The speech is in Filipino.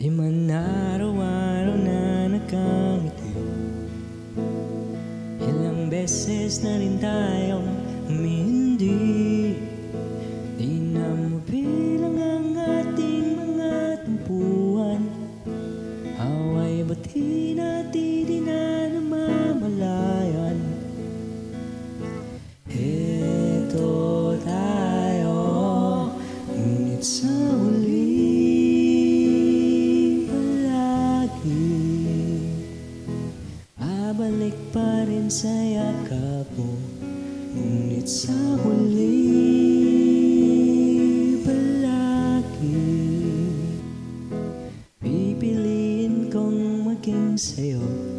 Di man araw-araw na nakangiti, ilang beses na rin tayong humindi. Di na mabilang ang ating mga tampuhan, away ba't di natin di na namamalayan? Heto tayo, ngunit sa huli babalik pa rin sa yakap mo, ngunit sa huli palagi pipiliin kong maging sa'yo.